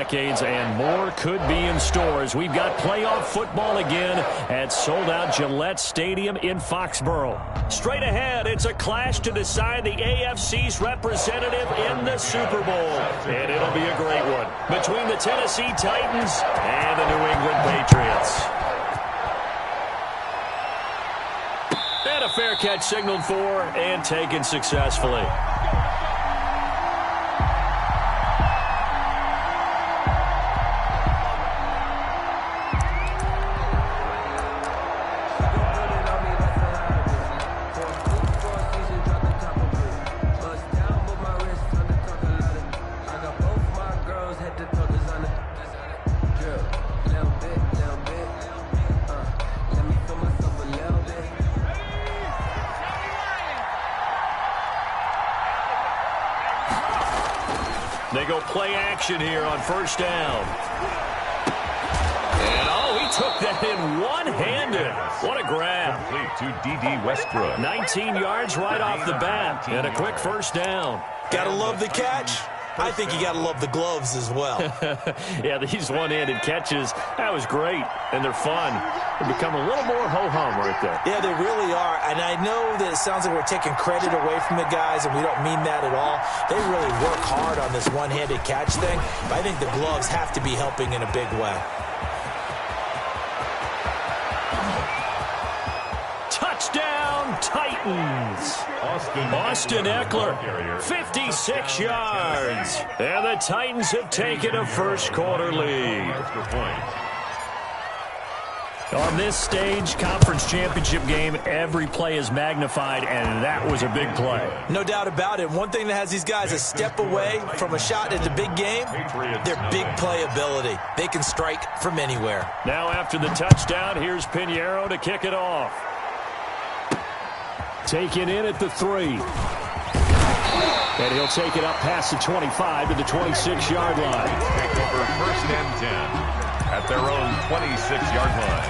decades, and more could be in store as we've got playoff football again at sold-out Gillette Stadium in Foxborough. Straight ahead, it's a clash to decide the AFC's representative in the Super Bowl, and it'll be a great one between the Tennessee Titans and the New England Patriots. And a fair catch signaled for and taken successfully. They go play action here on first down. And, oh, he took that in one-handed. What a grab. To D.D. Westbrook. 19 yards right off the bat. And a quick first down. Gotta love the catch. I think you gotta love the gloves as well. Yeah, these one-handed catches, that was great. And they're fun. They become a little more ho-hum right there. Yeah, they really are. And I know that it sounds like we're taking credit away from the guys, and we don't mean that at all. They really work hard on this one-handed catch thing. But I think the gloves have to be helping in a big way. Touchdown, Titans. Austin Eckler, 56 yards. And the Titans have taken a first-quarter lead. On this stage, conference championship game, every play is magnified, and that was a big play. No doubt about it. One thing that has these guys a step away from a shot at the big game, their big play ability. They can strike from anywhere. Now after the touchdown, here's Pinheiro to kick it off. Taken in at the 3. And he'll take it up past the 25 to the 26-yard line. Take over first and 10 at their own 26-yard line.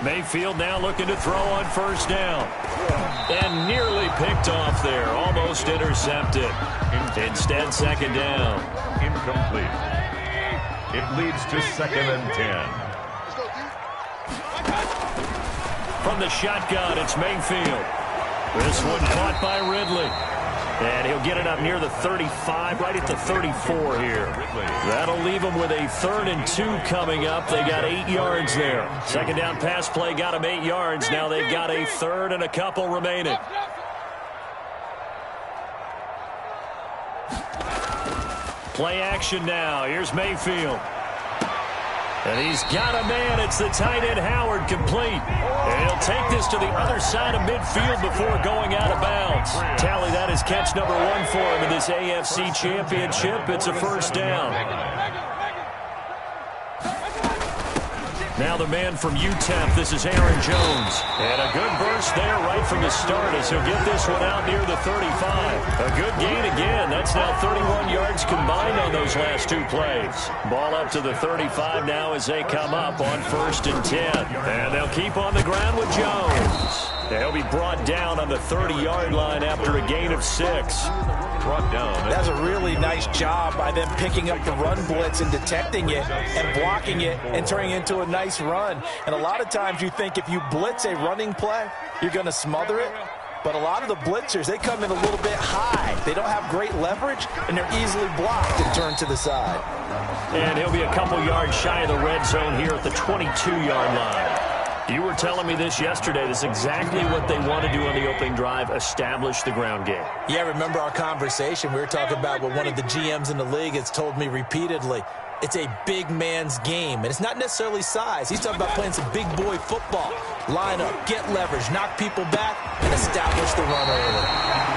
Mayfield now looking to throw on first down. And nearly picked off there. Almost intercepted. Instead, second down. Incomplete. It leads to second and 10. From the shotgun, it's Mayfield. This one caught by Ridley. And he'll get it up near the 35, right at the 34 here. That'll leave them with a 3rd and 2 coming up. They got 8 yards there. Second down pass play got them 8 yards. Now they've got a 3rd and a couple remaining. Play action now. Here's Mayfield. And he's got a man. It's the tight end Howard, complete. And he'll take this to the other side of midfield before going out of bounds. Tally, that is catch number 1 for him in this AFC Championship. It's a first down. Now the man from UTEP, this is Aaron Jones. And a good burst there right from the start as he'll get this one out near the 35. A good gain again. That's now 31 yards combined on those last 2 plays. Ball up to the 35 now as they come up on first and 10. And they'll keep on the ground with Jones. He'll be brought down on the 30-yard line after a gain of 6. Brought down. That's a really nice job by them picking up the run blitz and detecting it and blocking it and turning it into a nice run. And a lot of times you think if you blitz a running play, you're going to smother it. But a lot of the blitzers, they come in a little bit high. They don't have great leverage, and they're easily blocked and turned to the side. And he'll be a couple yards shy of the red zone here at the 22-yard line. You were telling me this yesterday. This is exactly what they want to do on the opening drive, establish the ground game. Yeah, remember our conversation. We were talking about what one of the GMs in the league has told me repeatedly. It's a big man's game, and it's not necessarily size. He's talking about playing some big boy football. Line up, get leverage, knock people back, and establish the run early.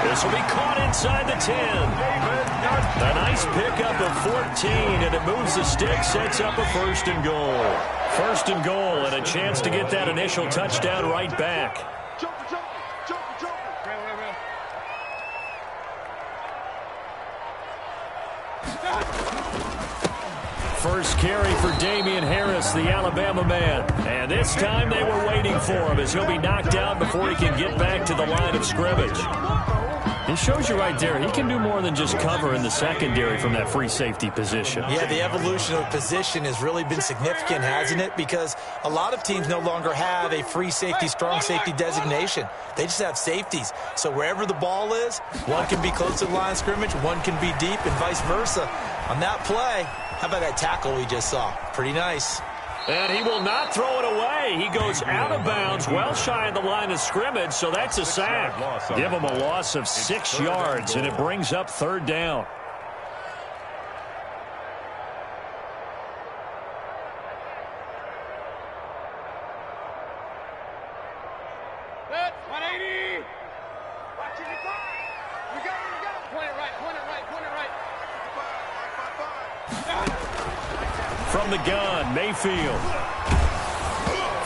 This will be caught inside the 10. A nice pickup of 14, and it moves the stick, sets up a first and goal. First and goal, and a chance to get that initial touchdown right back. first carry for Damian Harris, the Alabama man. And this time they were waiting for him as he'll be knocked down before he can get back to the line of scrimmage. It shows you right there, he can do more than just cover in the secondary from that free safety position. Yeah, the evolution of position has really been significant, hasn't it? Because a lot of teams no longer have a free safety, strong safety designation. They just have safeties. So wherever the ball is, one can be close to the line of scrimmage, one can be deep, and vice versa. On that play, how about that tackle we just saw? Pretty nice. And he will not throw it away. He goes out of bounds, well shy of the line of scrimmage, so that's a sack. Give him a loss of 6 yards, and it brings up third down. From the gun, Mayfield.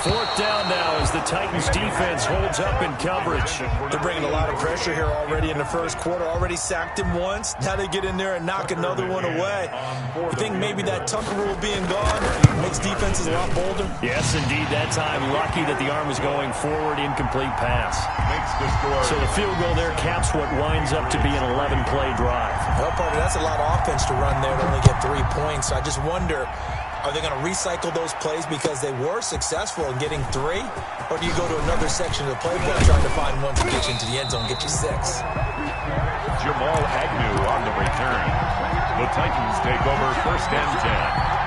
Fourth down now as the Titans defense holds up in coverage. They're bringing a lot of pressure here already in the first quarter. Already sacked him once. Now they get in there and knock another one away. You think maybe that Tucker rule being gone makes defenses a lot bolder? Yes, indeed. That time, lucky that the arm was going forward, incomplete pass. So the field goal there caps what winds up to be an 11-play drive. Well, partner, that's a lot of offense to run there to only get 3 points. So I just wonder, are they going to recycle those plays because they were successful in getting 3? Or do you go to another section of the playbook trying to find one to get you into the end zone and get you 6? Jamal Agnew on the return. The Titans take over first and 10.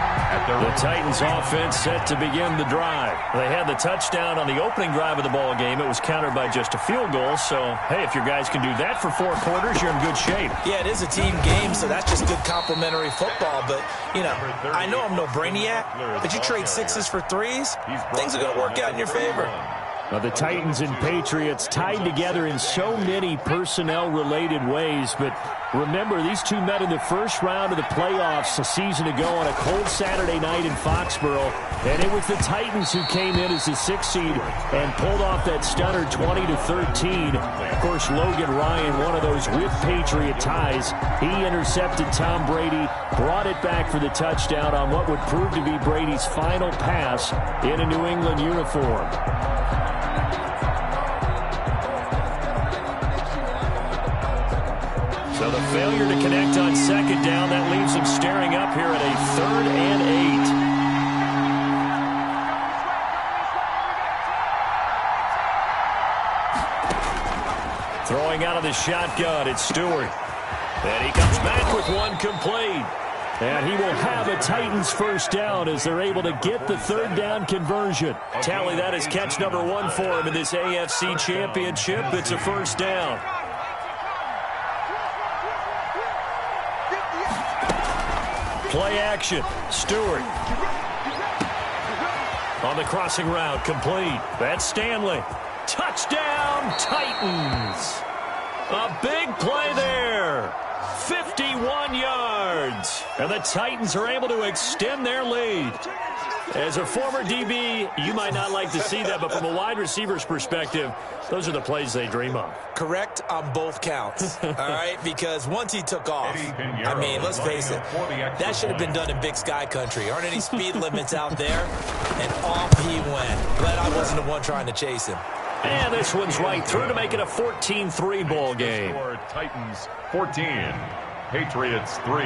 The Titans offense set to begin the drive. They had the touchdown on the opening drive of the ball game. It was countered by just a field goal. So, hey, if your guys can do that for 4 quarters, you're in good shape. Yeah, it is a team game, so that's just good complimentary football. But, you know, I know I'm no brainiac, but you trade 6s for 3s, things are going to work out in your favor. Now, the Titans and Patriots tied together in so many personnel-related ways, but remember, these two met in the first round of the playoffs a season ago on a cold Saturday night in Foxborough, and it was the Titans who came in as the 6th seed and pulled off that stunner 20-13. Of course, Logan Ryan, one of those with Patriot ties, he intercepted Tom Brady, brought it back for the touchdown on what would prove to be Brady's final pass in a New England uniform. So the failure to connect on second down, that leaves him staring up here at a 3rd and 8. Throwing out of the shotgun, it's Stewart. And he comes back with one complete. And he will have a Titans first down as they're able to get the 3rd down conversion. Tally that as catch number 1 for him in this AFC Championship. It's a first down. Play action. Stewart. On the crossing route, complete. That's Stanley. Touchdown, Titans. A big play there. 51 yards. And the Titans are able to extend their lead. As a former DB, you might not like to see that, but from a wide receiver's perspective, those are the plays they dream of. Correct on both counts, all right? Because once he took off, I mean, let's face it, that should have been done in Big Sky Country. Aren't any speed limits out there? And off he went. Glad I wasn't the one trying to chase him. And this one's right through to make it a 14-3 ball game. Titans 14, Patriots 3.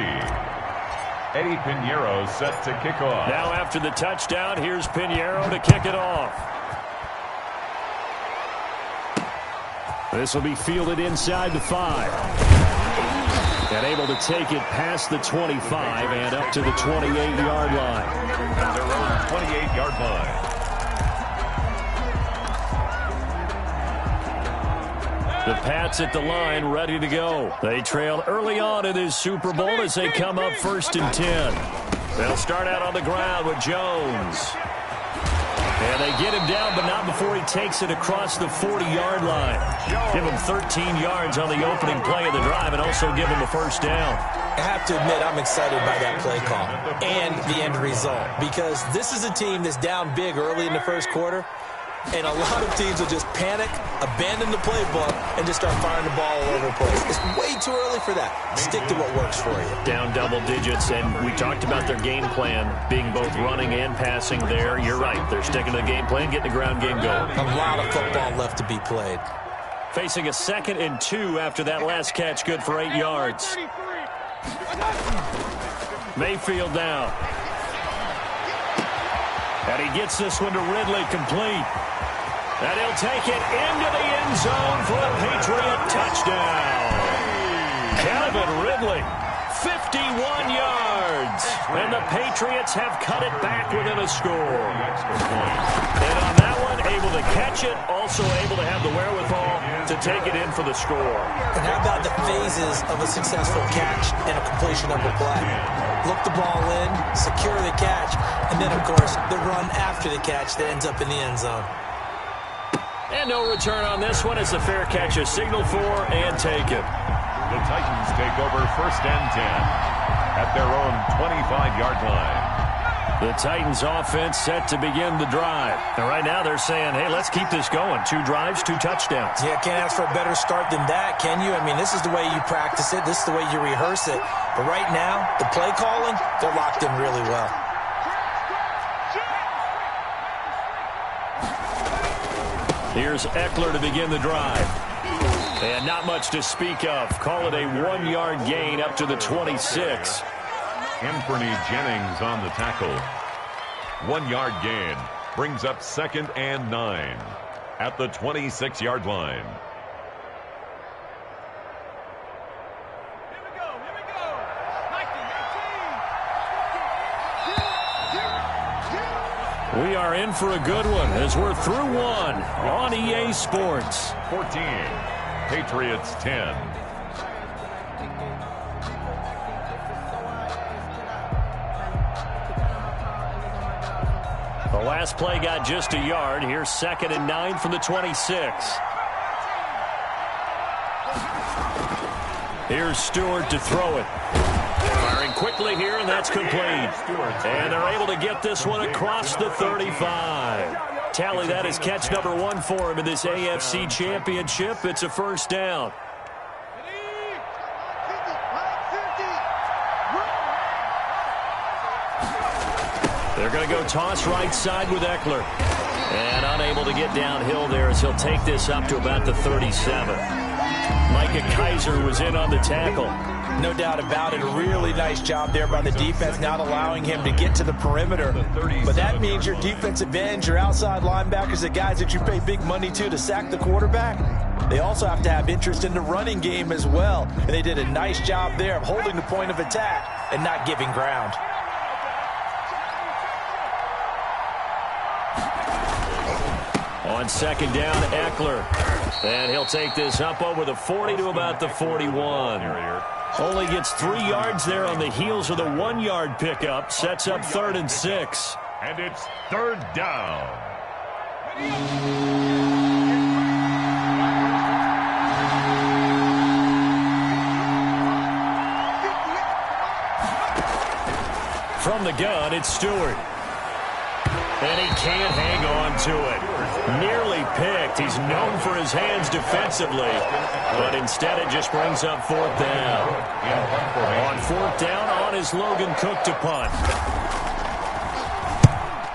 Eddie Pinheiro set to kick off. Now after the touchdown, here's Pinheiro to kick it off. This will be fielded inside the 5. And able to take it past the 25 and up to the 28-yard line. At their own 28-yard line. The Pats at the line, ready to go. They trail early on in this Super Bowl as they come up 1st and 10. They'll start out on the ground with Jones. And they get him down, but not before he takes it across the 40-yard line. Give him 13 yards on the opening play of the drive and also give him a first down. I have to admit, I'm excited by that play call and the end result because this is a team that's down big early in the first quarter. And a lot of teams will just panic, abandon the playbook, and just start firing the ball all over the place. It's way too early for that. Stick to what works for you. Down double digits, and we talked about their game plan being both running and passing there. You're right. They're sticking to the game plan, getting the ground game going. A lot of football left to be played. Facing a 2nd and 2 after that last catch, good for 8 yards. Mayfield now. And he gets this one to Ridley, complete. And he'll take it into the end zone for a Patriot touchdown. Calvin Ridley, 51 yards. And the Patriots have cut it back within a score. And on that one, able to catch it, also able to have the wherewithal to take it in for the score. And how about the phases of a successful catch and a completion of a play? Look the ball in, secure the catch, and then, of course, the run after the catch that ends up in the end zone. And no return on this one. It's a fair catch, a signal for, and take it. The Titans take over 1st and 10 at their own 25-yard line. The Titans offense set to begin the drive. And right now they're saying, hey, let's keep this going. 2 drives, 2 touchdowns. Yeah, can't ask for a better start than that, can you? I mean, this is the way you practice it. This is the way you rehearse it. But right now, the play calling, they're locked in really well. Here's Eckler to begin the drive. And not much to speak of. Call it a 1-yard gain up to the 26. Anthony Jennings on the tackle. 1-yard gain brings up 2nd and 9 at the 26-yard line. We are in for a good one as we're through one on EA Sports. 14, Patriots 10. The last play got just a yard. Here's 2nd and 9 from the 26. Here's Stewart to throw it. Firing quickly here, and that's complete. And they're able to get this one across the 35. Tally, that is catch number 1 for him in this AFC Championship. It's a 1st down. They're going to go toss right side with Eckler. And unable to get downhill there as he'll take this up to about the 37. Micah Kaiser was in on the tackle. No doubt about it. A really nice job there by the defense, not allowing him to get to the perimeter. But that means your defensive ends, your outside linebackers, the guys that you pay big money to sack the quarterback, they also have to have interest in the running game as well. And they did a nice job there of holding the point of attack and not giving ground. On 2nd down, Eckler. And he'll take this up over the 40 to about the 41. Only gets 3 yards there on the heels of the 1-yard pickup. Sets up 3rd and 6. And it's 3rd down. From the gun, it's Stewart. And he can't hang on to it. Nearly picked. He's known for his hands defensively. But instead it just brings up 4th down. On 4th down, on is Logan Cook to punt.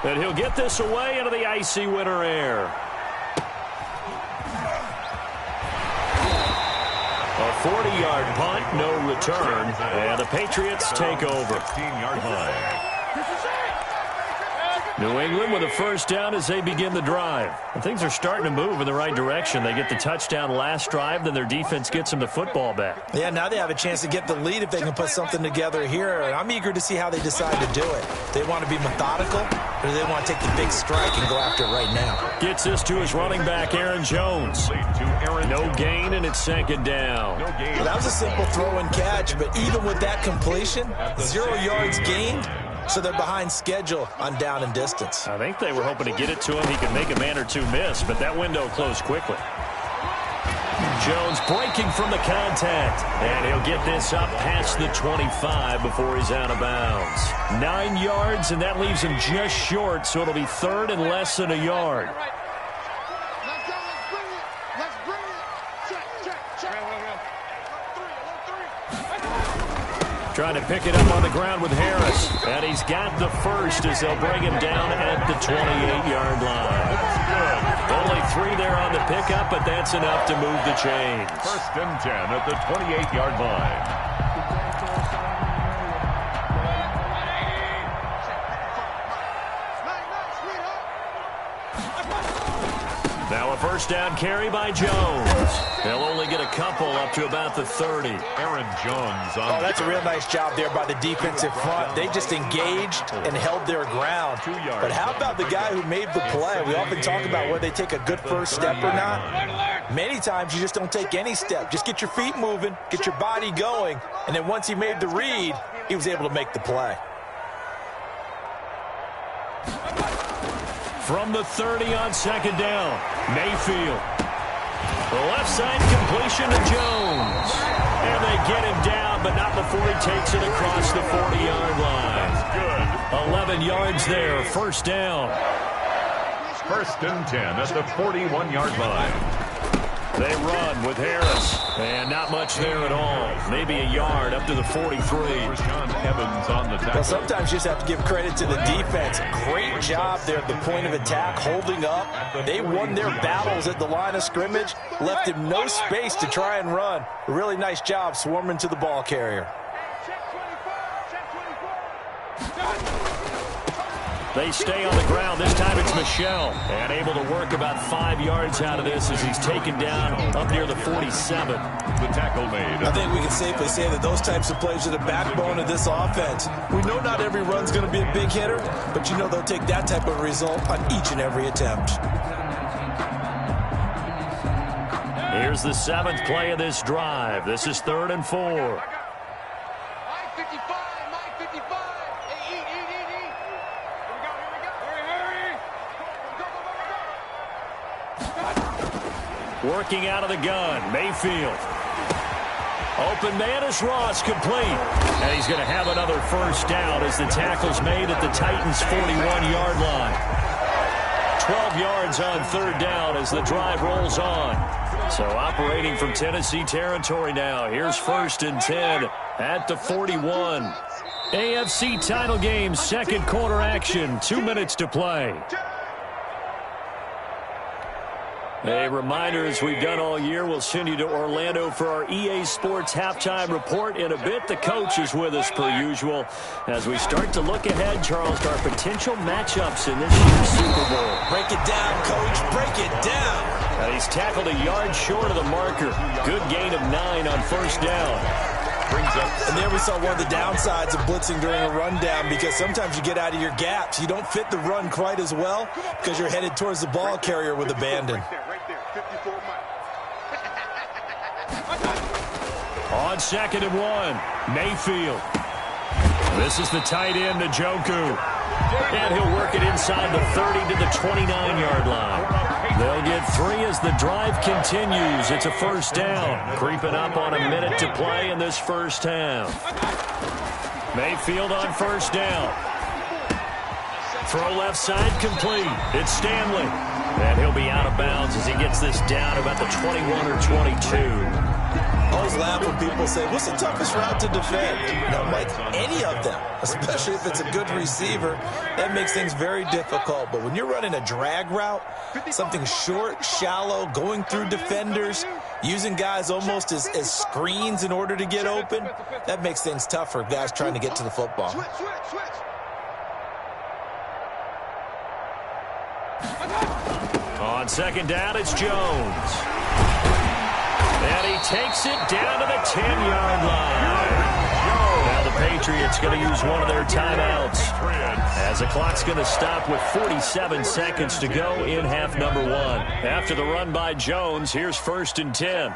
And he'll get this away into the icy winter air. A 40-yard punt, no return. And the Patriots take over. 16-yard line. New England with a 1st down as they begin the drive. And things are starting to move in the right direction. They get the touchdown last drive, then their defense gets them the football back. Yeah, now they have a chance to get the lead if they can put something together here. And I'm eager to see how they decide to do it. They want to be methodical, or do they want to take the big strike and go after it right now? Gets this to his running back, Aaron Jones. No gain, and it's 2nd down. Well, that was a simple throw and catch, but even with that completion, 0 yards gained. So they're behind schedule on down and distance. I think they were hoping to get it to him. He could make a man or two miss, but that window closed quickly. Jones breaking from the contact. And he'll get this up past the 25 before he's out of bounds. 9 yards, and that leaves him just short, so it'll be 3rd and less than a yard. Trying to pick it up on the ground with Harris. And he's got the first as they'll bring him down at the 28-yard line. Only 3 there on the pickup, but that's enough to move the chains. 1st and 10 at the 28-yard line. Now a first down carry by Jones. They'll only get a couple up to about the 30. Aaron Jones on that's a real nice job there by the defensive front. They just engaged and held their ground. But how about the guy who made the play? We often talk about whether they take a good first step or not. Many times you just don't take any step. Just get your feet moving, get your body going, and then once he made the read, he was able to make the play. From the 30 on 2nd down, Mayfield. The left side completion to Jones. And they get him down, but not before he takes it across the 40-yard line. Good. 11 yards there, first down. 1st and 10 at the 41-yard line. They run with Harris. And not much there at all. Maybe a yard up to the 43. Evans on the tackle. Well, sometimes you just have to give credit to the defense. Great job there at the point of attack, holding up. They won their battles at the line of scrimmage, left him no space to try and run. A really nice job swarming to the ball carrier. They stay on the ground. This time it's Michel. And able to work about 5 yards out of this as he's taken down up near the 47. The tackle made. I think we can safely say that those types of plays are the backbone of this offense. We know not every run's going to be a big hitter, but you know they'll take that type of result on each and every attempt. Here's the 7th play of this drive. This is 3rd and 4. Working out of the gun, Mayfield. Open man is Ross, complete. And he's going to have another first down as the tackle's made at the Titans' 41-yard line. 12 yards on 3rd down as the drive rolls on. So operating from Tennessee territory now. Here's 1st and 10 at the 41. AFC title game, 2nd quarter action. 2 minutes to play. A reminder, as we've done all year, we'll send you to Orlando for our EA Sports halftime report in a bit. The coach is with us per usual as we start to look ahead, Charles, to our potential matchups in this year's Super Bowl. Break it down, Coach. Break it down. And he's tackled a yard short of the marker. Good gain of 9 on first down. And there we saw one of the downsides of blitzing during a rundown, because sometimes you get out of your gaps. You don't fit the run quite as well because you're headed towards the ball carrier with abandon. On 2nd and 1, Mayfield. This is the tight end, Njoku. And he'll work it inside the 30 to the 29-yard line. They'll get 3 as the drive continues. It's a first down. Creeping up on a minute to play in this first half. Mayfield on first down. Throw left side complete. It's Stanley. And he'll be out of bounds as he gets this down about the 21 or 22. I always laugh when people say, what's the toughest route to defend? No, Mike, any of them, especially if it's a good receiver, that makes things very difficult. But when you're running a drag route, something short, shallow, going through defenders, using guys almost as screens in order to get open, that makes things tough for guys trying to get to the football. On 2nd down, it's Jones. And he takes it down to the 10-yard line. Now the Patriots going to use one of their timeouts as the clock's going to stop with 47 seconds to go in half number 1. After the run by Jones, here's 1st and 10.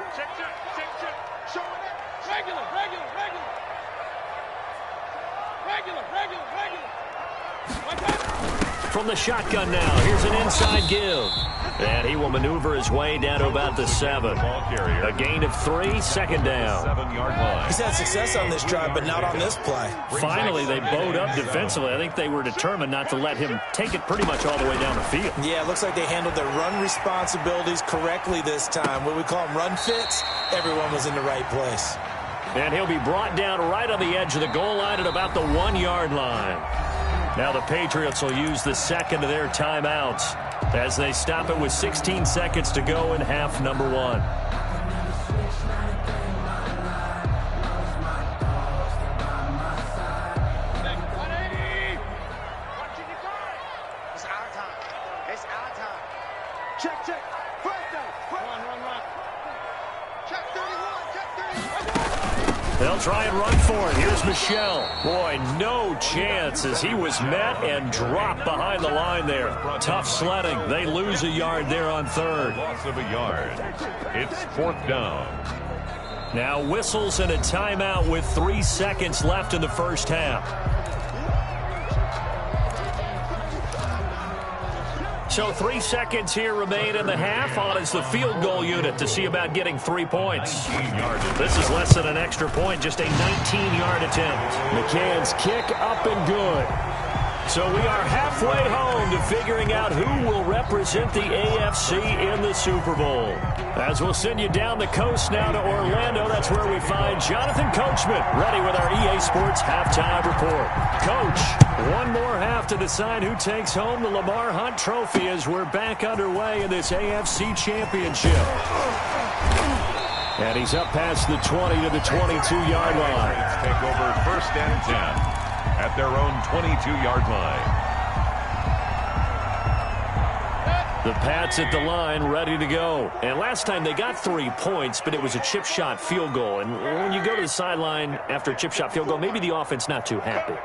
From the shotgun now, here's an inside give. And he will maneuver his way down to about the 7. A gain of 3, 2nd down. 7-yard line. He's had success on this drive, but not on this play. Finally, they bowed up defensively. I think they were determined not to let him take it pretty much all the way down the field. Yeah, it looks like they handled their run responsibilities correctly this time. What we call them run fits, everyone was in the right place. And he'll be brought down right on the edge of the goal line at about the 1-yard line. Now the Patriots will use the second of their timeouts as they stop it with 16 seconds to go in half number 1. They'll try and run for it. Here's Michel. Boy, no chance as he was met and dropped behind the line there. Tough sledding. They lose a yard there on third. Loss of a yard. It's 4th down. Now whistles and a timeout with 3 seconds left in the first half. So 3 seconds here remain in the half. On is the field goal unit to see about getting 3 points. This is less than an extra point, just a 19-yard attempt. McCann's kick up and good. So we are halfway home to figuring out who will represent the AFC in the Super Bowl. As we'll send you down the coast now to Orlando, that's where we find Jonathan Coachman, ready with our EA Sports halftime report. Coach, one more half to decide who takes home the Lamar Hunt Trophy as we're back underway in this AFC Championship. And he's up past the 20 to the 22-yard line. Take over 1st and 10 at their own 22-yard line. The Pats at the line, ready to go. And last time they got 3 points, but it was a chip shot field goal. And when you go to the sideline after a chip shot field goal, maybe the offense not too happy.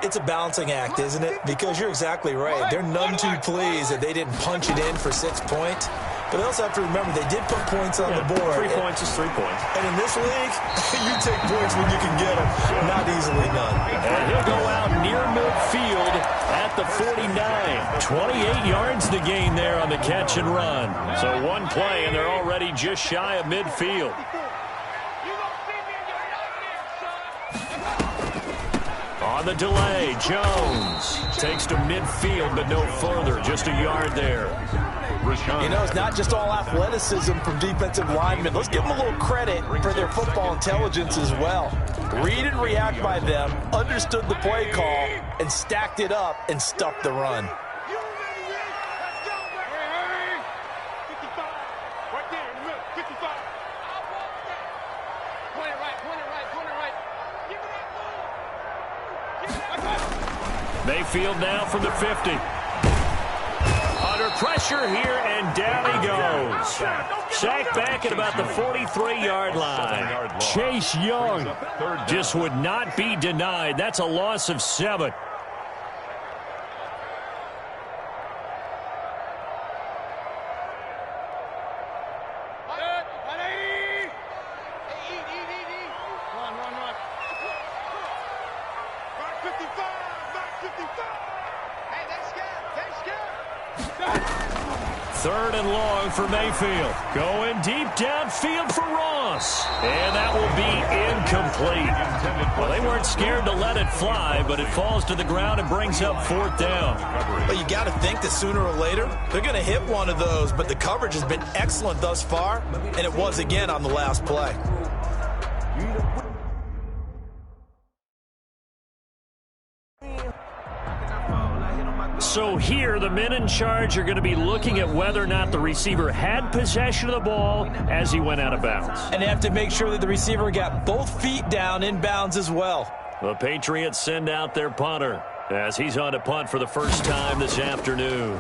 It's a balancing act, isn't it? Because you're exactly right. They're none too pleased that they didn't punch it in for 6 points. But they also have to remember they did put points on the board. 3 points is 3 points. And in this league, you take points when you can get them. Not easily none. And he'll go out near midfield at the 49. 28 yards to gain there on the catch and run. So one play, and they're already just shy of midfield. On the delay, Jones takes to midfield, but no further. Just a yard there. You know, it's not just all athleticism from defensive linemen. Let's give them a little credit for their football intelligence as well. Read and react by them, understood the play call, and stacked it up and stuffed the run. Mayfield now from the 50. Under pressure here, and down he goes. Sacked back at about the 43-yard line. Chase Young just would not be denied. That's a loss of 7. Third and long for Mayfield. Going deep downfield for Ross. And that will be incomplete. Well, they weren't scared to let it fly, but it falls to the ground and brings up 4th down. But you got to think that sooner or later, they're going to hit one of those. But the coverage has been excellent thus far, and it was again on the last play. So here, the men in charge are going to be looking at whether or not the receiver had possession of the ball as he went out of bounds. And they have to make sure that the receiver got both feet down in bounds as well. The Patriots send out their punter as he's on to punt for the first time this afternoon.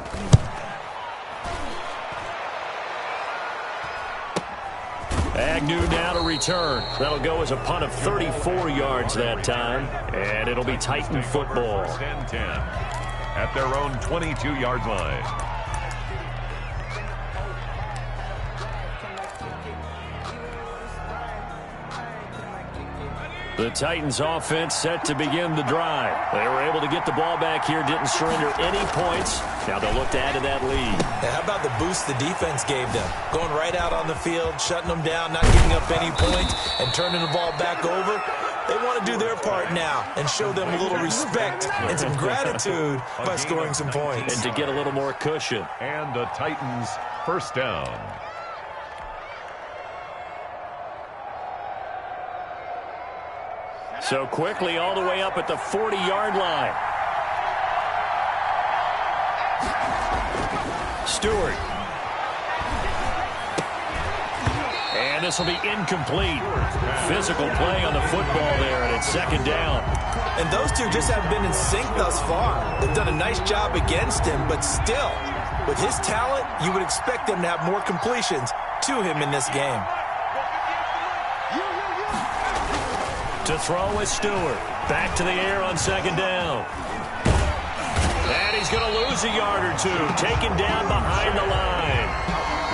Agnew now to return. That'll go as a punt of 34 yards that time, and it'll be Titan football. 10-10. At their own 22-yard line. The Titans offense set to begin the drive. They were able to get the ball back here, didn't surrender any points. Now they'll look to add to that lead. Hey, how about the boost the defense gave them? Going right out on the field, shutting them down, not giving up any points, and turning the ball back over. They want to do their part now and show them a little respect and some gratitude by scoring some points. And to get a little more cushion. And the Titans first down. So quickly all the way up at the 40-yard line. Stewart. And this will be incomplete. Physical play on the football there, and it's second down. And those two just haven't been in sync thus far. They've done a nice job against him, but still, with his talent, you would expect them to have more completions to him in this game. To throw is Stewart. Back to the air on second down. And he's going to lose a yard or two. Taken down behind the line.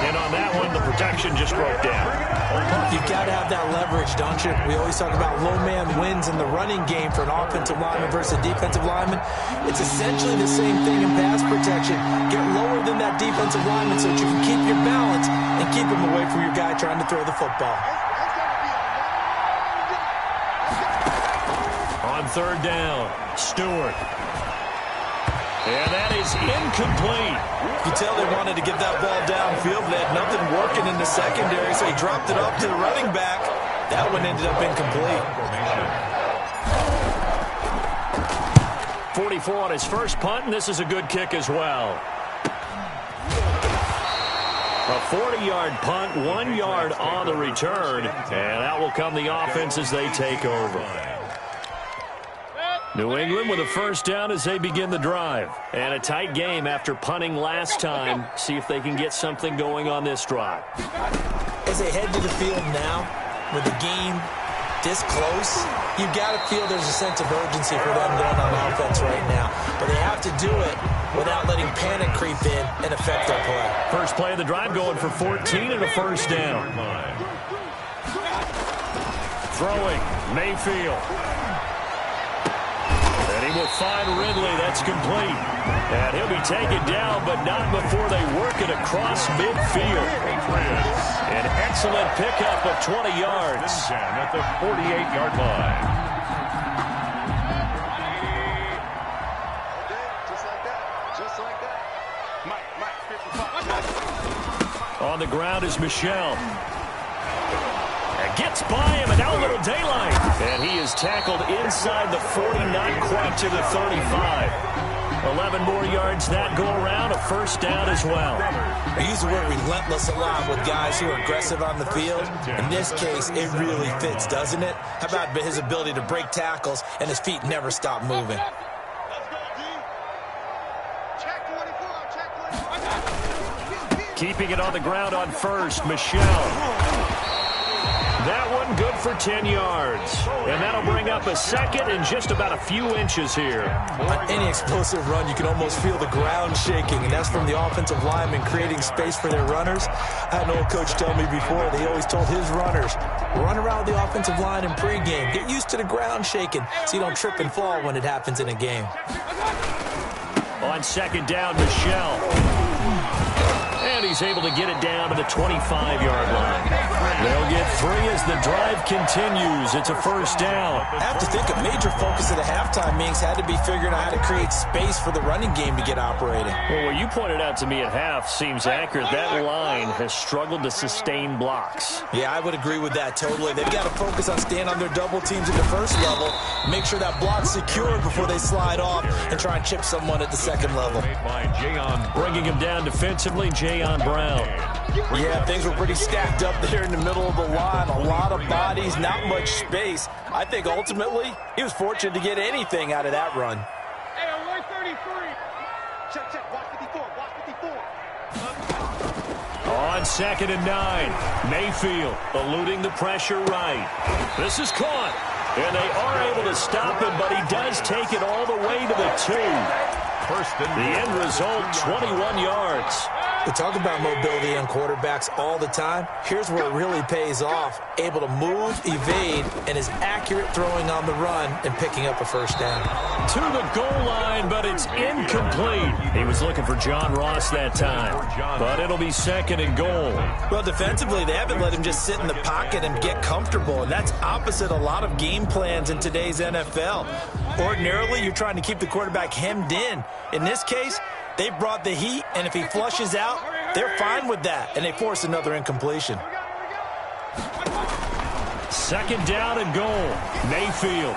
And on that one, the protection just broke down. You've got to have that leverage, don't you? We always talk about low man wins in the running game for an offensive lineman versus a defensive lineman. It's essentially the same thing in pass protection. Get lower than that defensive lineman so that you can keep your balance and keep him away from your guy trying to throw the football. On third down, Stewart. And that is incomplete. You can tell they wanted to get that ball downfield. They had nothing working in the secondary, so he dropped it up to the running back. That one ended up incomplete. 44 on his first punt, and this is a good kick as well. A 40-yard punt, 1 yard on the return, and out will come the offense as they take over. New England with a first down as they begin the drive. And a tight game after punting last time. See if they can get something going on this drive. As they head to the field now, with the game this close, you've got to feel there's a sense of urgency for them going on offense right now. But they have to do it without letting panic creep in and affect their play. First play of the drive going for 14 and a first down. Throwing, Mayfield. And he will find Ridley. That's complete. And he'll be taken down, but not before they work it across midfield. An excellent pickup of 20 yards. At the 48-yard line. On the ground is Michel. Gets by him, and now a little daylight. And he is tackled inside the 40, not quite to the 35. 11 more yards that go around, a first down as well. I use the word relentless a lot with guys who are aggressive on the field. In this case, it really fits, doesn't it? How about his ability to break tackles and his feet never stop moving? Keeping it on the ground on first, Michel. That one good for 10 yards. And that'll bring up a second and just about a few inches here. On any explosive run, you can almost feel the ground shaking, and that's from the offensive linemen creating space for their runners. I had an old coach tell me before, they always told his runners, run around the offensive line in pregame. Get used to the ground shaking so you don't trip and fall when it happens in a game. On second down, Michel. And he's able to get it down to the 25-yard line. They'll get 3 as the drive continues. It's a first down. I have to think a major focus of the halftime meetings had to be figuring out how to create space for the running game to get operating. Well, what you pointed out to me at half seems accurate. That line has struggled to sustain blocks. Yeah, I would agree with that totally. They've got to focus on staying on their double teams at the first level, make sure that block's secured before they slide off and try and chip someone at the second level. Bringing him down defensively, Jayon Brown. Yeah, things were pretty stacked up there in the middle of the line. A lot of bodies, not much space. I think ultimately he was fortunate to get anything out of that run. Hey, alert 33. Check. Watch 54. Watch 54. On second and 9, Mayfield eluding the pressure right. This is caught. And they are able to stop him, but he does take it all the way to the 2. The end result, 21 yards. We talk about mobility on quarterbacks all the time. Here's where it really pays off. Able to move, evade, and is accurate throwing on the run and picking up a first down. To the goal line, but it's incomplete. He was looking for John Ross that time, but it'll be second and goal. Well, defensively, they haven't let him just sit in the pocket and get comfortable, and that's opposite a lot of game plans in today's NFL. Ordinarily, you're trying to keep the quarterback hemmed in. In this case, they brought the heat, and if he flushes out, they're fine with that, and they force another incompletion. Second down and goal. Mayfield.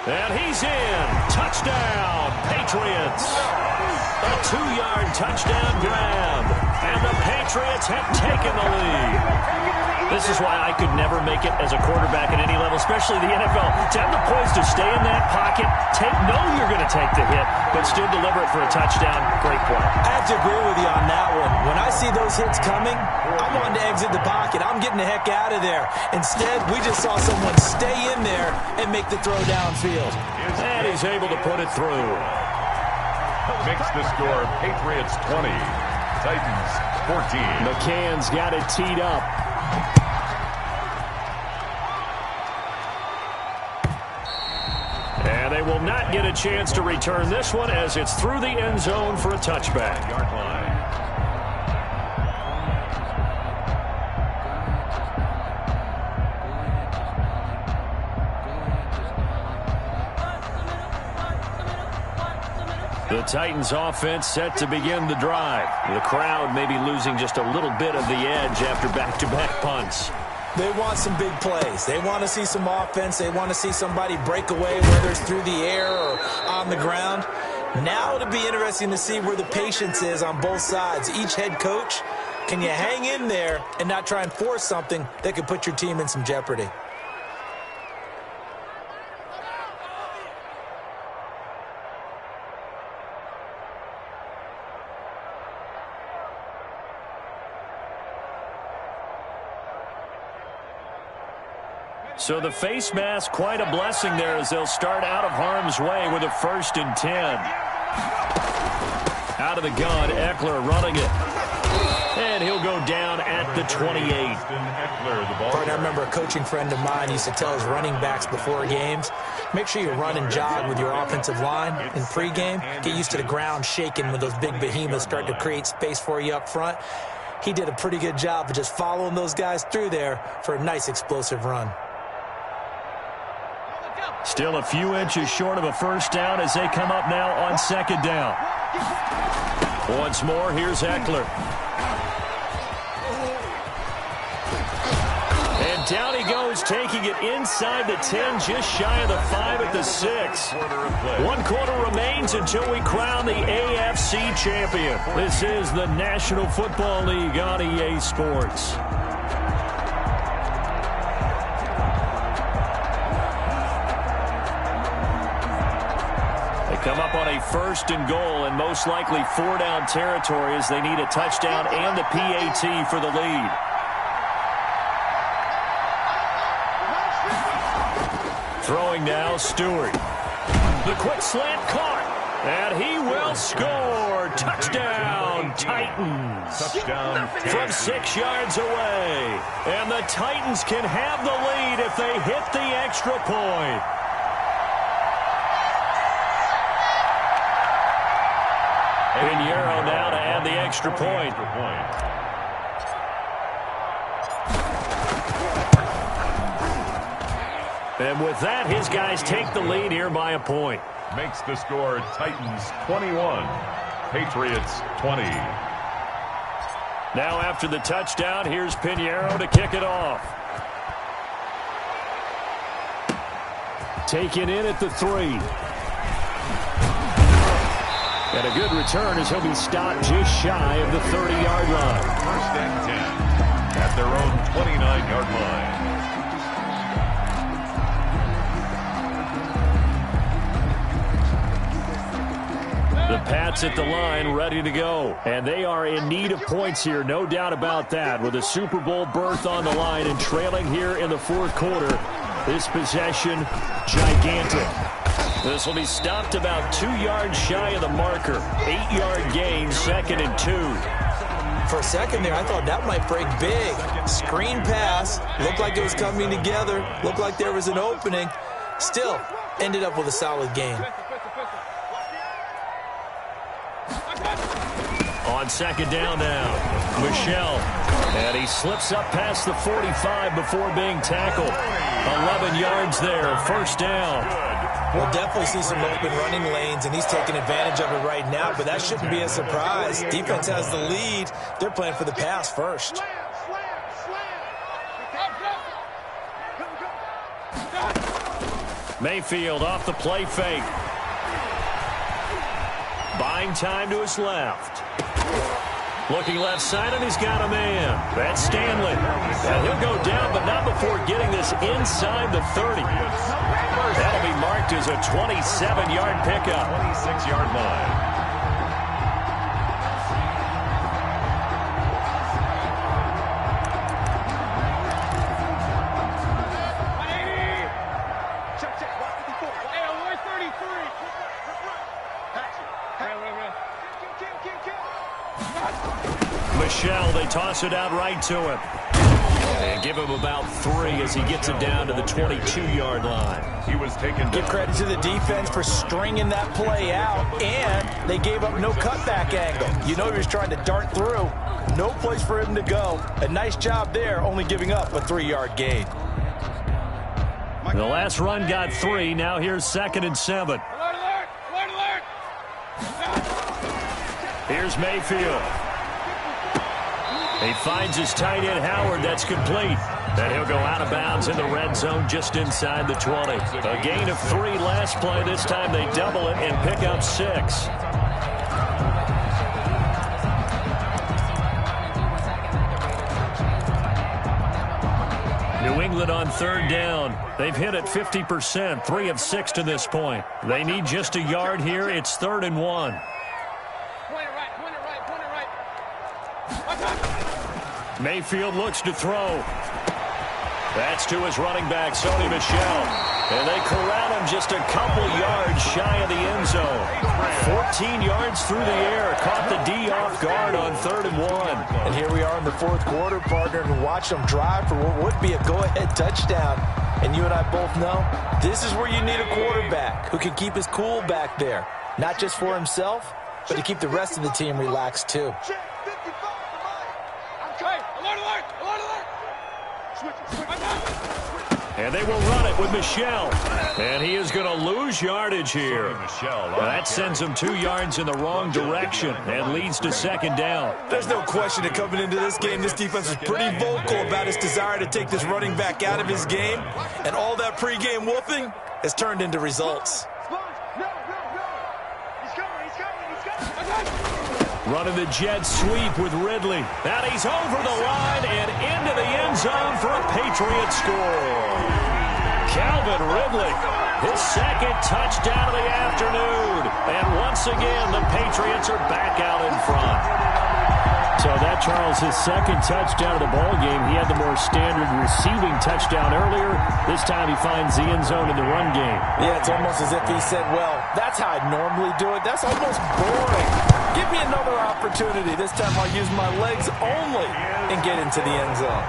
And he's in. Touchdown, Patriots. A 2-yard touchdown grab. And the Patriots have taken the lead. This is why I could never make it as a quarterback at any level, especially the NFL. To have the poise to stay in that pocket, know you're going to take the hit, but still deliver it for a touchdown. Great play. I have to agree with you on that one. When I see those hits coming, I'm wanting to exit the pocket. I'm getting the heck out of there. Instead, we just saw someone stay in there and make the throw downfield. And he's able to put it through. Makes the score Patriots 20, Titans 14. McCann's got it teed up. And they will not get a chance to return this one as it's through the end zone for a touchback. Yard line. The Titans offense set to begin the drive. The crowd may be losing just a little bit of the edge after back-to-back punts. They want some big plays. They want to see some offense. They want to see somebody break away, whether it's through the air or on the ground. Now it'll be interesting to see where the patience is on both sides. Each head coach, can you hang in there and not try and force something that could put your team in some jeopardy? So the face mask, quite a blessing there as they'll start out of harm's way with a 1st and 10. Out of the gun, Eckler running it. And he'll go down at the 28. I remember a coaching friend of mine used to tell his running backs before games, make sure you run and jog with your offensive line in pregame. Get used to the ground shaking when those big behemoths start to create space for you up front. He did a pretty good job of just following those guys through there for a nice explosive run. Still a few inches short of a 1st down as they come up now on 2nd down. Once more, here's Eckler. And down he goes, taking it inside the 10, just shy of the 5 at the 6. 1 quarter remains until we crown the AFC champion. This is the National Football League on EA Sports. Come up on a 1st and goal and most likely 4-down territory as they need a touchdown and the PAT for the lead. Throwing now, Stewart. The quick slant caught, and he will score. Touchdown, Titans. Touchdown. From 6 yards away. And the Titans can have the lead if they hit the extra point. Pinheiro now to add the extra point. And with that, his guys take the lead here by a point. Makes the score Titans 21, Patriots 20. Now after the touchdown, here's Pinheiro to kick it off. Taken in at the 3. And a good return as he'll be stopped just shy of the 30-yard line. 1st and 10 at their own 29-yard line. The Pats at the line ready to go. And they are in need of points here, no doubt about that. With a Super Bowl berth on the line and trailing here in the 4th quarter, this possession gigantic. This will be stopped about 2 yards shy of the marker. 8-yard gain, 2nd and 2. For a second there, I thought that might break big. Screen pass. Looked like it was coming together. Looked like there was an opening. Still, ended up with a solid gain. On 2nd down now, Michelle. And he slips up past the 45 before being tackled. 11 yards there, 1st down. We'll definitely see some open running lanes, and he's taking advantage of it right now, but that shouldn't be a surprise. Defense has the lead. They're playing for the pass first. Mayfield off the play fake. Buying time to his left. Looking left side, and he's got a man. That's Stanley. And he'll go down, but not before getting this inside the 30. That'll be marked as a 27-yard pickup. 26-yard line. Michelle, they toss it out right to him. And give him about 3 as he gets it down to the 22-yard line. He was taken. Give credit to the defense for stringing that play out, and they gave up no cutback angle. You know he was trying to dart through. No place for him to go. A nice job there, only giving up a 3-yard gain. The last run got 3. Now here's 2nd and 7. Here's Mayfield. He finds his tight end, Howard. That's complete. Then he'll go out of bounds in the red zone just inside the 20. A gain of 3 last play. This time they double it and pick up 6. New England on 3rd down. They've hit it 50%, 3 of 6 to this point. They need just a yard here. It's 3rd and 1. Mayfield looks to throw. That's to his running back, Sony Michel. And they corral him just a couple yards shy of the end zone. 14 yards through the air. Caught the D off guard on 3rd and 1. And here we are in the 4th quarter, partner, and watch them drive for what would be a go-ahead touchdown. And you and I both know this is where you need a quarterback who can keep his cool back there. Not just for himself, but to keep the rest of the team relaxed, too. And they will run it with Michel. And he is going to lose yardage here. That sends him 2 yards in the wrong direction and leads to 2nd down. There's no question that coming into this game, this defense was pretty vocal about its desire to take this running back out of his game. And all that pregame wolfing has turned into results. Running the jet sweep with Ridley. And he's over the line and into the end zone for a Patriot score. Calvin Ridley, his 2nd touchdown of the afternoon. And once again, the Patriots are back out in front. So that, Charles, his 2nd touchdown of the ball game. He had the more standard receiving touchdown earlier. This time he finds the end zone in the run game. Yeah, it's almost as if he said, well, that's how I normally do it. That's almost boring. Give me another opportunity. This time I'll use my legs only and get into the end zone.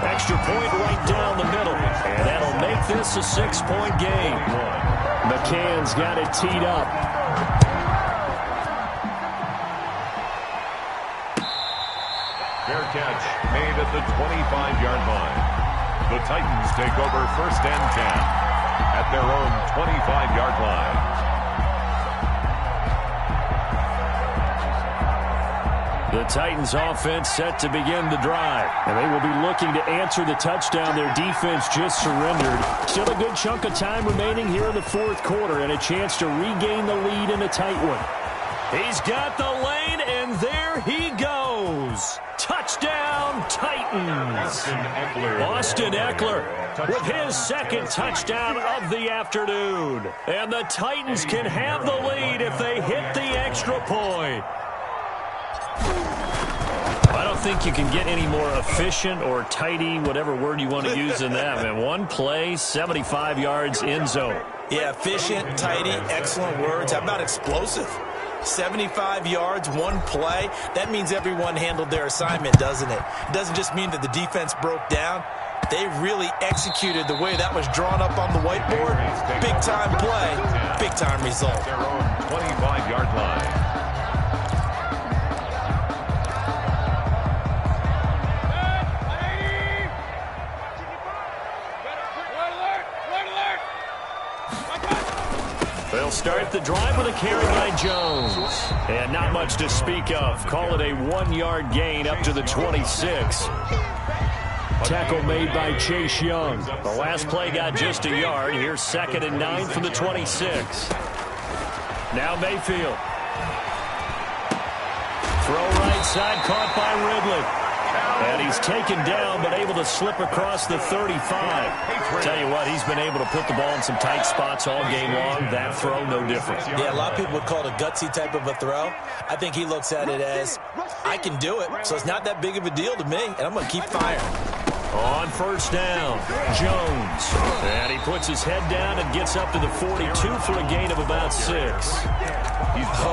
Extra point right down the middle. And that'll make this a 6-point game. McCann's got it teed up. Fair catch made at the 25-yard line. The Titans take over 1st and 10 at their own 25-yard line. The Titans offense set to begin the drive. And they will be looking to answer the touchdown their defense just surrendered. Still a good chunk of time remaining here in the 4th quarter and a chance to regain the lead in a tight one. He's got the lane, and there he goes. Touchdown, Titans. Austin Eckler with his 2nd touchdown of the afternoon. And the Titans can have the lead if they hit the extra point. I don't think you can get any more efficient or tidy, whatever word you want to use in that, man. One play, 75 yards, end zone. Yeah, efficient, tidy, excellent words. How about explosive? 75 yards, one play. That means everyone handled their assignment, doesn't it? It doesn't just mean that the defense broke down. They really executed the way that was drawn up on the whiteboard. Big-time play, big-time result. Their own 25-yard line. They'll start the drive with a carry by Jones. And not much to speak of. Call it a 1-yard gain up to the 26. Tackle made by Chase Young. The last play got just a yard. Here's 2nd and 9 from the 26. Now Mayfield. Throw right side, caught by Ridley. And he's taken down, but able to slip across the 35. Tell you what, he's been able to put the ball in some tight spots all game long. That throw, no different. Yeah, a lot of people would call it a gutsy type of a throw. I think he looks at it as, I can do it, so it's not that big of a deal to me, and I'm going to keep firing. On 1st down, Jones. And he puts his head down and gets up to the 42 for a gain of about 6.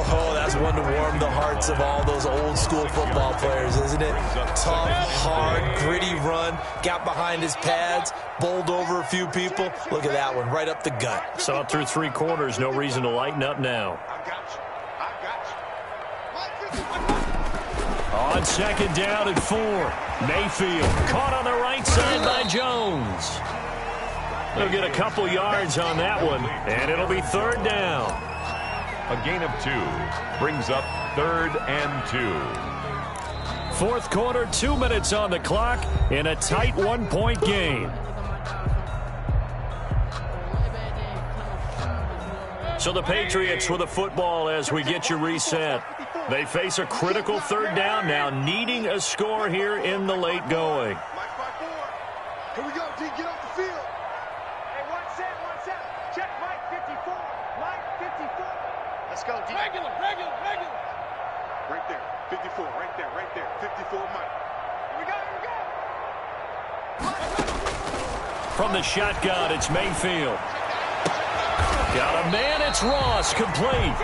Oh, that's one to warm the hearts of all those old school football players, isn't it? Tough, hard, gritty run, got behind his pads, bowled over a few people. Look at that one, right up the gut. Saw it through 3 quarters, no reason to lighten up now. On 2nd down and 4, Mayfield caught on the right side by Jones. They'll get a couple yards on that one, and it'll be 3rd down. A gain of 2 brings up 3rd and 2. 4th quarter, 2 minutes on the clock in a tight 1-point game. So the Patriots with the football as we get you reset. They face a critical 3rd down now, needing a score here in the late going. Here we go, D, get off the field. Hey, one set. Check Mike 54. Mike 54. Let's go, D. Regular. Right there, 54, right there. 54, Mike. Here we go. From the shotgun, it's Mayfield. Got a man, it's Ross, complete.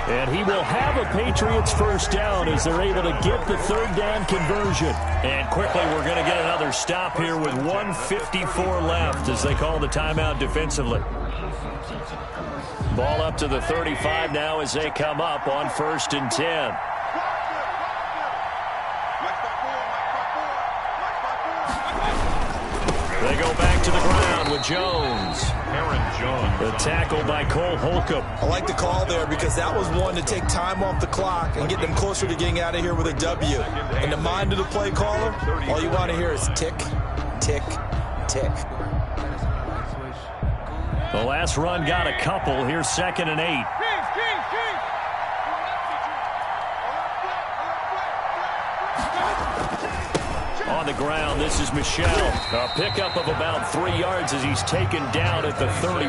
And he will have a Patriots 1st down as they're able to get the 3rd down conversion. And quickly, we're going to get another stop here with 1:54 left as they call the timeout defensively. Ball up to the 35 now as they come up on 1st and 10. They go back to the ground with Jones. The tackle by Cole Holcomb. I like the call there because that was one to take time off the clock and get them closer to getting out of here with a W. In the mind of the play caller, all you want to hear is tick, tick, tick. The last run got a couple. Here's 2nd and 8. On the ground, this is Michel. A pickup of about 3 yards as he's taken down at the 31.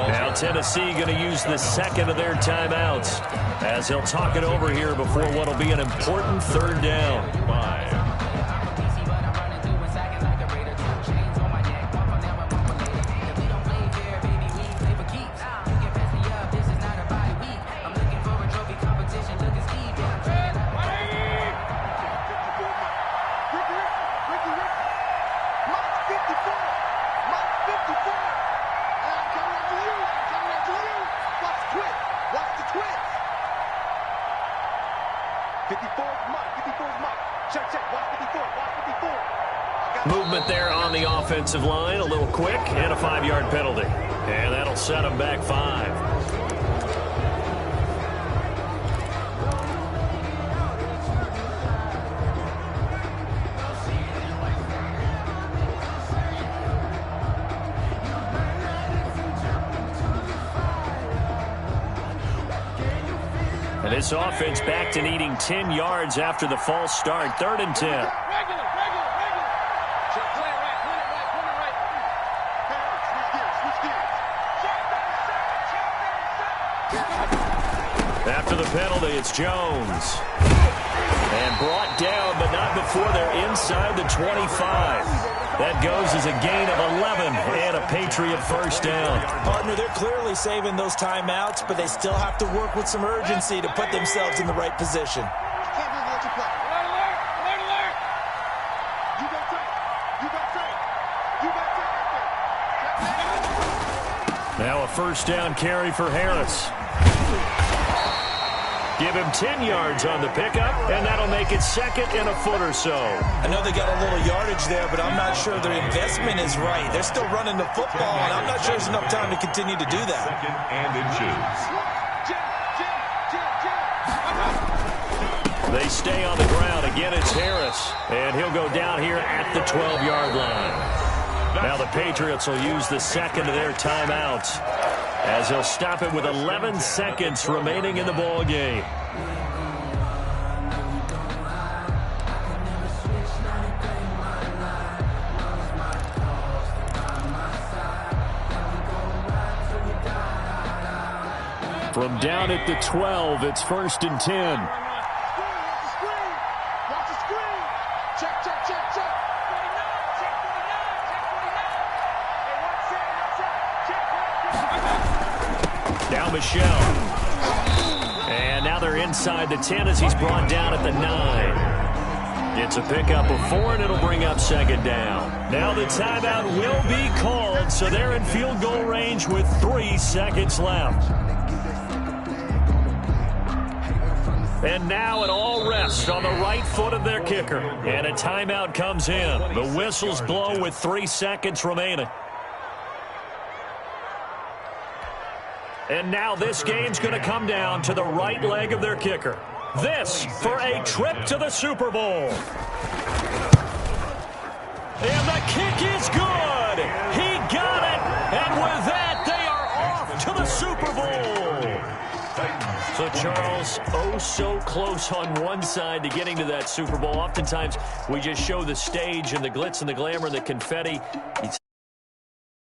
Now Tennessee going to use the 2nd of their timeouts as they'll talk it over here before what will be an important 3rd down. Movement there on the offensive line, a little quick, and a 5-yard penalty. And that'll set them back 5. And this offense back to needing 10 yards after the false start. 3rd and 10. After the penalty, it's Jones. And brought down, but not before they're inside the 25. That goes as a gain of 11 and a Patriot 1st down. Partner, they're clearly saving those timeouts, but they still have to work with some urgency to put themselves in the right position. Now a 1st down carry for Harris. Give him 10 yards on the pickup, and that'll make it 2nd and a foot or so. I know they got a little yardage there, but I'm not sure their investment is right. They're still running the football, and I'm not sure there's enough time to continue to do that. 2nd and inches. They stay on the ground. Again, it's Harris. And he'll go down here at the 12-yard line. Now the Patriots will use the second of their timeouts as he'll stop it with 11 seconds remaining in the ball game. From down at the 12, it's 1st and 10. Now Michelle. And now they're inside the 10 as he's brought down at the 9. It's a pickup of 4, and it'll bring up 2nd down. Now the timeout will be called, so they're in field goal range with 3 seconds left. And now it all rests on the right foot of their kicker. And a timeout comes in. The whistles blow with 3 seconds remaining. And now this game's going to come down to the right leg of their kicker. This for a trip to the Super Bowl. And the kick is good. He got it. And with that, they are off to the Super Bowl. So, Charles, oh so close on one side to getting to that Super Bowl. Oftentimes, we just show the stage and the glitz and the glamour and the confetti. You